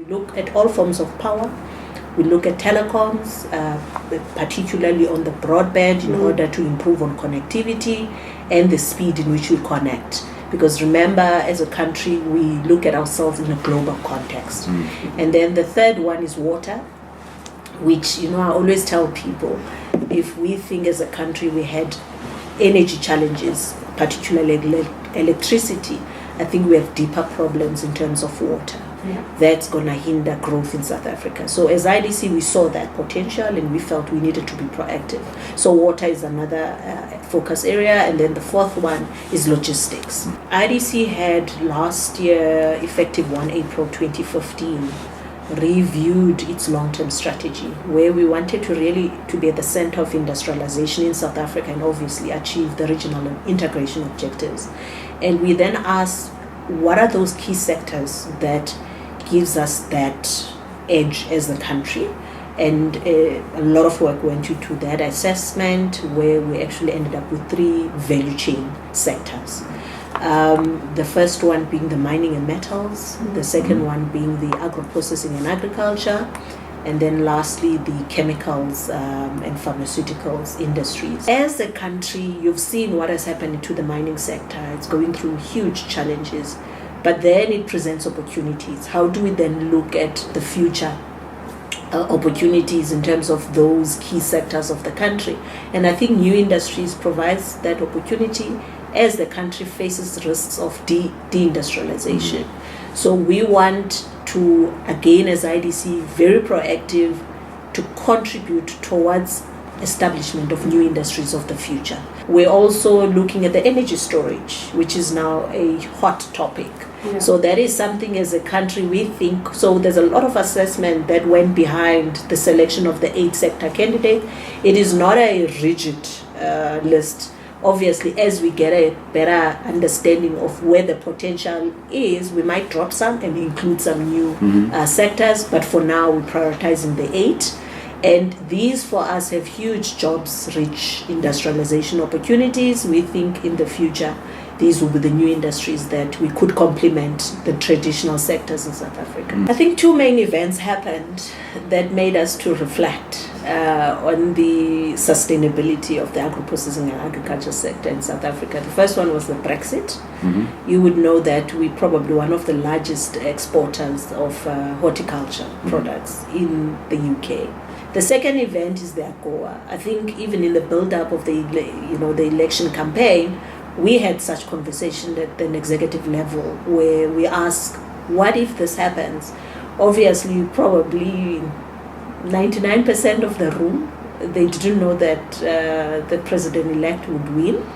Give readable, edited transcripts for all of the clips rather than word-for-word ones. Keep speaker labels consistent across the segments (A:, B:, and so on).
A: We look at all forms of power. We look at telecoms, particularly on the broadband, in order to improve on connectivity and the speed in which we connect. Because remember, as a country, we look at ourselves in a global context. And then the third one is water, which, I always tell people, if we think as a country we had energy challenges, particularly electricity, I think we have deeper problems in terms of water. That's going to hinder growth in South Africa. So as IDC, we saw that potential and we felt we needed to be proactive. So water is another focus area. And then the fourth one is logistics. IDC had last year, effective 1 April 2015, reviewed its long-term strategy, where we wanted to really to be at the center of industrialization in South Africa and obviously achieve the regional integration objectives. And we then asked, what are those key sectors that gives us that edge as a country? And a lot of work went into that assessment, where we actually ended up with 3 value chain sectors. The first one being the mining and metals, the second one being the agro-processing and agriculture, and then lastly the chemicals and pharmaceuticals industries. As a country, you've seen what has happened to the mining sector. It's going through huge challenges, but then it presents opportunities. How do we then look at the future opportunities in terms of those key sectors of the country? And I think new industries provides that opportunity as the country faces risks of deindustrialization. So we want to, again, as IDC, very proactive to contribute towards establishment of new industries of the future. We're also looking at the energy storage, which is now a hot topic. So that is something as a country we think, so there's a lot of assessment that went behind the selection of the 8 sector candidate. It is not a rigid list. Obviously, as we get a better understanding of where the potential is, we might drop some and include some new sectors. But for now, we're prioritizing the 8. And these, for us, have huge jobs-rich industrialization opportunities. We think in the future, these will be the new industries that we could complement the traditional sectors in South Africa. I think 2 main events happened that made us to reflect on the sustainability of the agro-processing and agriculture sector in South Africa. The first one was the Brexit. You would know that we're probably one of the largest exporters of horticulture products in the UK. The second event is the AGOA. I think even in the build-up of the election campaign, we had such conversation at an executive level where we ask, what if this happens? Obviously, probably 99% of the room, they didn't know that the president-elect would win.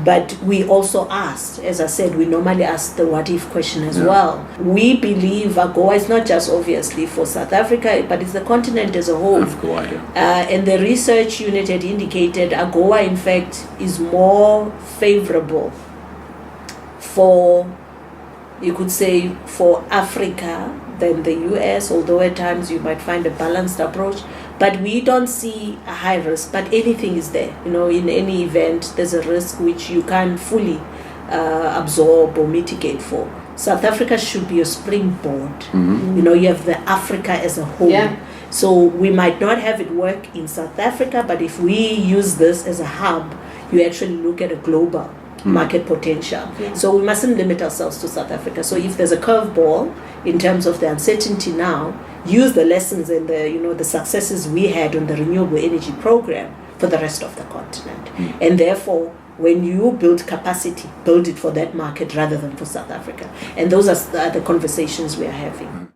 A: But we also asked, as I said, we normally ask the what-if question as well. We believe AGOA is not just obviously for South Africa, but it's the continent as a whole. And the research unit had indicated AGOA, in fact, is more favorable for, you could say, for Africa than the US, although at times you might find a balanced approach. But we don't see a high risk, but anything is there. In any event, there's a risk which you can't fully absorb or mitigate for. South Africa should be a springboard. You have the Africa as a whole. So we might not have it work in South Africa, but if we use this as a hub, you actually look at a global market potential. So we mustn't limit ourselves to South Africa. So if there's a curveball in terms of the uncertainty now, use the lessons and the successes we had on the renewable energy program for the rest of the continent. And therefore, when you build capacity, build it for that market rather than for South Africa. And those are the conversations we are having.